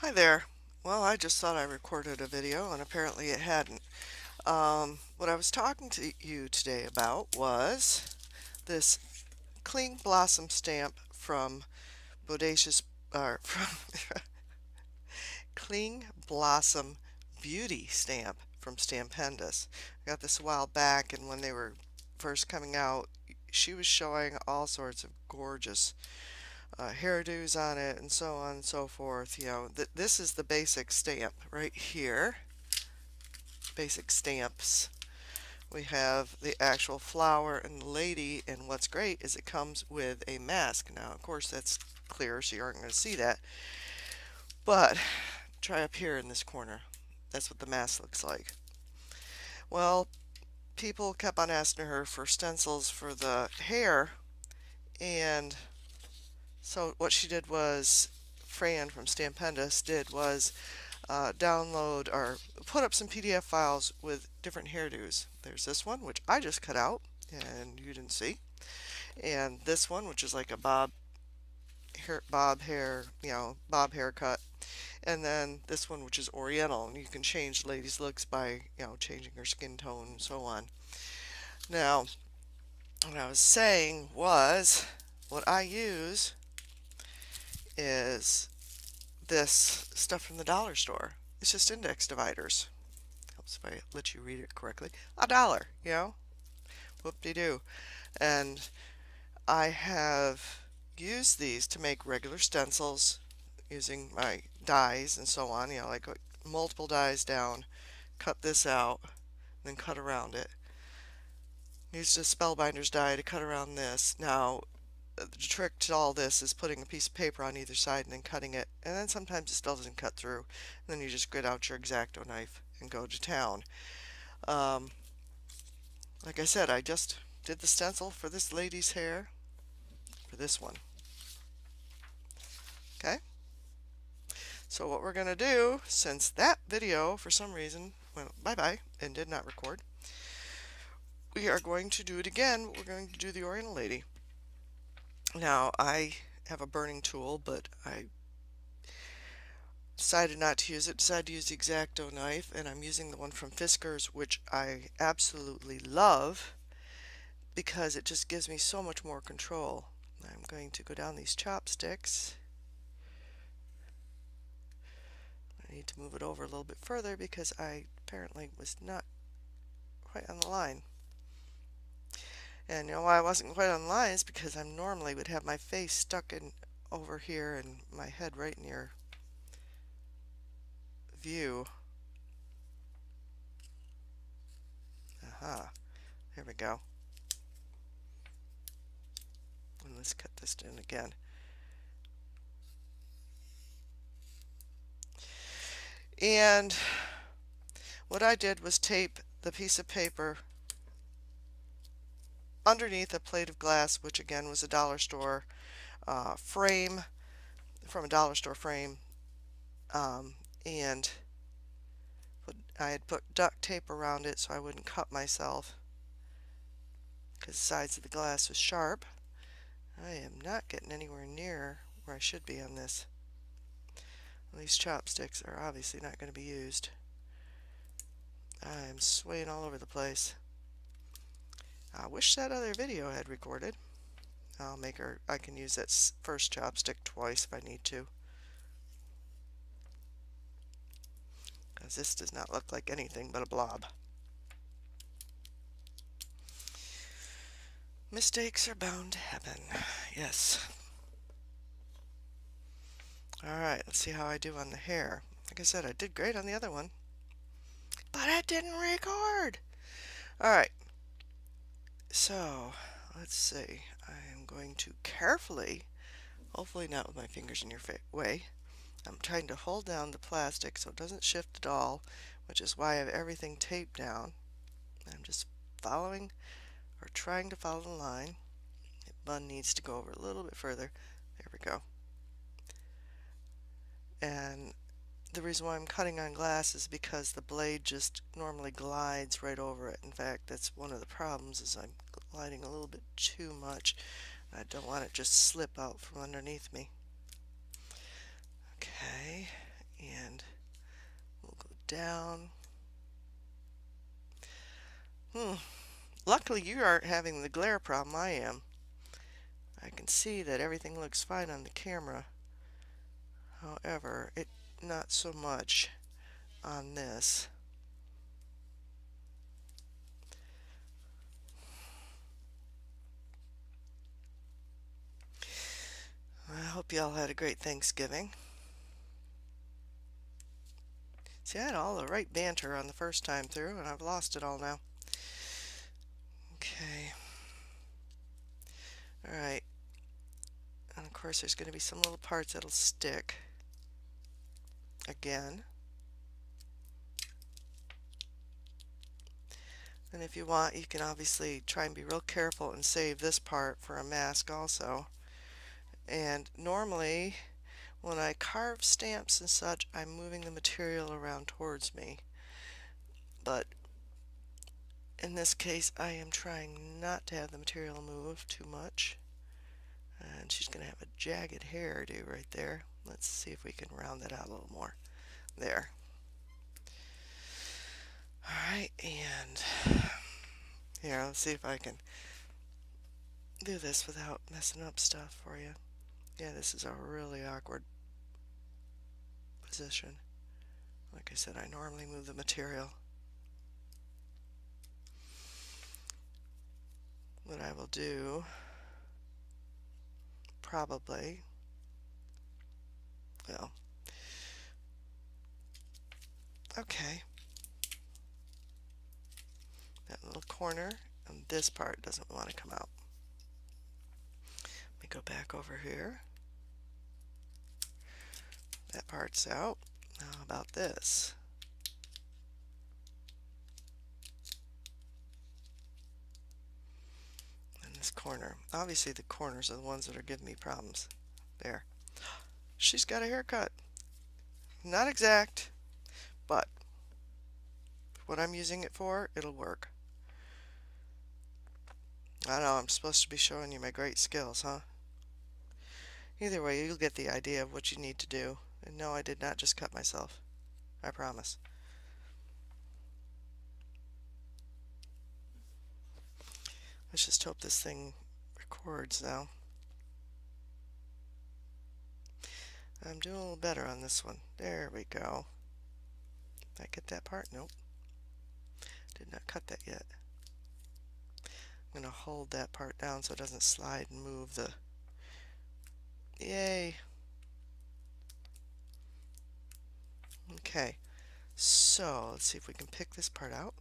Hi there. Well, I just thought I recorded a video and apparently it hadn't. What I was talking to you today about was this Cling Blossom stamp from Bodacious, from Cling Blossom Beauty stamp from Stampendous. I got this a while back, and when they were first coming out, she was showing all sorts of gorgeous hairdos on it and so on and so forth. This is the basic stamp right here. Basic stamps. We have the actual flower and the lady, and what's great is it comes with a mask. Now, of course, that's clear, so you aren't going to see that. But try up here in this corner. That's what the mask looks like. Well, people kept on asking her for stencils for the hair, and so what she did was, Fran from Stampendous did was download or put up some PDF files with different hairdos. There's this one, which I just cut out and you didn't see. And this one, which is like a bob haircut. And then this one, which is oriental, and you can change ladies' looks by, changing her skin tone and so on. Now, what I was saying was, what I use is this stuff from the dollar store. It's just index dividers. Helps if I let you read it correctly. $1, whoop-de-doo. And I have used these to make regular stencils using my dies and so on, like multiple dies down, cut this out, then cut around it. Used a spellbinder's die to cut around this. Now, the trick to all this is putting a piece of paper on either side and then cutting it, and then sometimes it still doesn't cut through, and then you just grit out your X-Acto knife and go to town. Like I said, I just did the stencil for this lady's hair for this one. Okay, so what we're going to do, since that video for some reason went bye-bye and did not record, we are going to do it again. We're going to do the Oriental Lady. Now, I have a burning tool, but I decided not to use it, decided to use the X-Acto knife, and I'm using the one from Fiskars, which I absolutely love because it just gives me so much more control. I'm going to go down these chopsticks. I need to move it over a little bit further because I apparently was not quite on the line. And why I wasn't quite on the line is because I normally would have my face stuck in over here and my head right near view. Aha, there we go. And let's cut this in again. And what I did was tape the piece of paper underneath a plate of glass, which again was a dollar store frame, from a dollar store frame, and I had put duct tape around it so I wouldn't cut myself because the sides of the glass was sharp. I am not getting anywhere near where I should be on this. These chopsticks are obviously not going to be used. I am swaying all over the place. I wish that other video had recorded. I can use that first chopstick twice if I need to. Because this does not look like anything but a blob. Mistakes are bound to happen. Yes. Alright, let's see how I do on the hair. Like I said, I did great on the other one. But it didn't record! Alright. So, let's see. I am going to carefully, hopefully not with my fingers in your way, I'm trying to hold down the plastic so it doesn't shift at all, which is why I have everything taped down. I'm just following, or trying to follow the line. The bun needs to go over a little bit further. There we go. And the reason why I'm cutting on glass is because the blade just normally glides right over it. In fact, that's one of the problems, is I'm gliding a little bit too much. I don't want it just slip out from underneath me. Okay, down. Luckily you aren't having the glare problem I am. I can see that everything looks fine on the camera. However, not so much on this. I hope you all had a great Thanksgiving. See, I had all the right banter on the first time through, and I've lost it all now. Okay. Alright. And of course there's going to be some little parts that'll stick. Again. And if you want, you can obviously try and be real careful and save this part for a mask also. And normally, when I carve stamps and such, I'm moving the material around towards me. But in this case, I am trying not to have the material move too much. And she's going to have a jagged hairdo right there. Let's see if we can round that out a little more. There. Alright, and here, let's see if I can do this without messing up stuff for you. Yeah, this is a really awkward position. Like I said, I normally move the material. What I will do, probably, well, okay. That little corner and this part doesn't want to come out. Let me go back over here. That part's out. Now how about this? And this corner. Obviously the corners are the ones that are giving me problems. There. She's got a haircut. Not exact, but what I'm using it for, it'll work. I know I'm supposed to be showing you my great skills, huh? Either way, you'll get the idea of what you need to do. And no, I did not just cut myself. I promise. Let's just hope this thing records now. I'm doing a little better on this one. There we go. Did I get that part? Nope. Did not cut that yet. I'm going to hold that part down so it doesn't slide and move the... Yay! Okay, so let's see if we can pick this part out.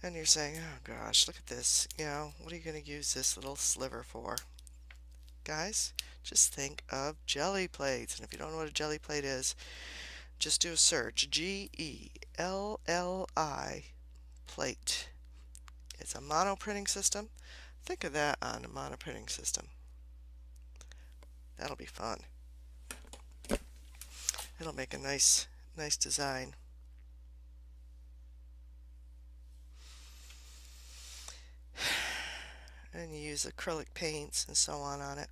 And you're saying, oh gosh, look at this. You know, what are you going to use this little sliver for? Guys, just think of jelly plates. And if you don't know what a jelly plate is, just do a search. G-E-L-L-I plate. It's a mono printing system. Think of that on a mono printing system. That'll be fun. It'll make a nice design. And you use acrylic paints and so on it.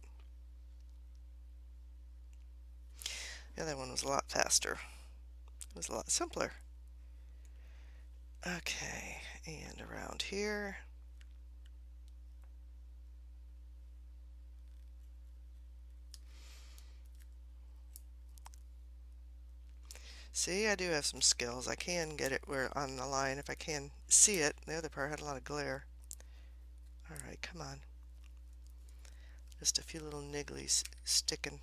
The other one was a lot faster. It was a lot simpler. Okay, and around here. See, I do have some skills. I can get it where on the line if I can see it. The other part had a lot of glare. Alright, come on. Just a few little nigglies sticking.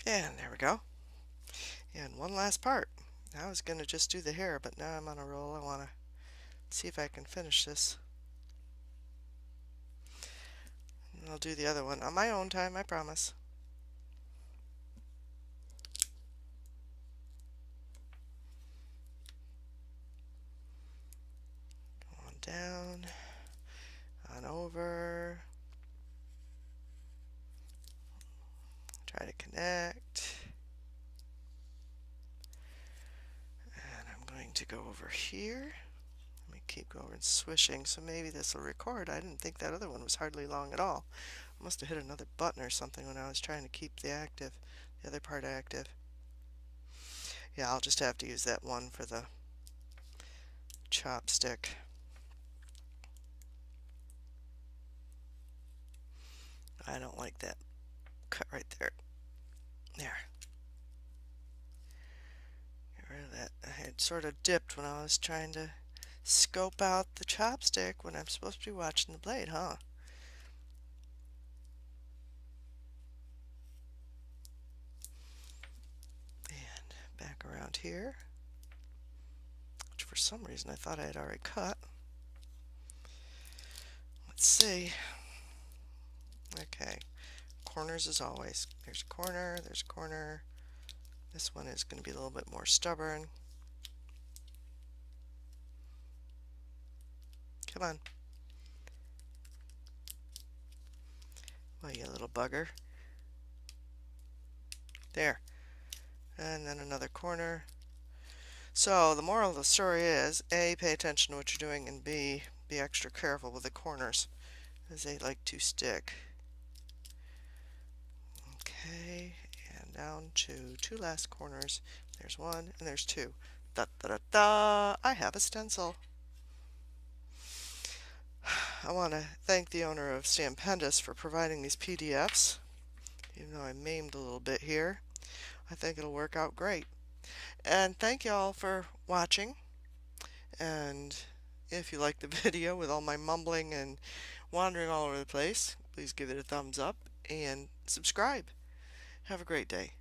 And there we go. And one last part. I was going to just do the hair, but now I'm on a roll. I want to see if I can finish this. And I'll do the other one on my own time, I promise. Go on down, on over. Try to connect. And I'm going to go over here. Let me keep going and swishing, so maybe this will record. I didn't think that other one was hardly long at all. I must have hit another button or something when I was trying to keep the other part active. Yeah, I'll just have to use that one for the chopstick. I don't like that cut right there. There. Get rid of that. I had sort of dipped when I was trying to scope out the chopstick when I'm supposed to be watching the blade, huh? And back around here, which for some reason I thought I had already cut. Let's see. Okay, corners as always. There's a corner, there's a corner. This one is going to be a little bit more stubborn. Come on. Well, you little bugger. There. And then another corner. So the moral of the story is, A, pay attention to what you're doing, and B, be extra careful with the corners, as they like to stick. Okay, and down to two last corners. There's one, and there's two. Da da da da! I have a stencil. I want to thank the owner of Stampendous for providing these PDFs. Even though I maimed a little bit here, I think it'll work out great. And thank you all for watching. And if you like the video with all my mumbling and wandering all over the place, please give it a thumbs up and subscribe. Have a great day.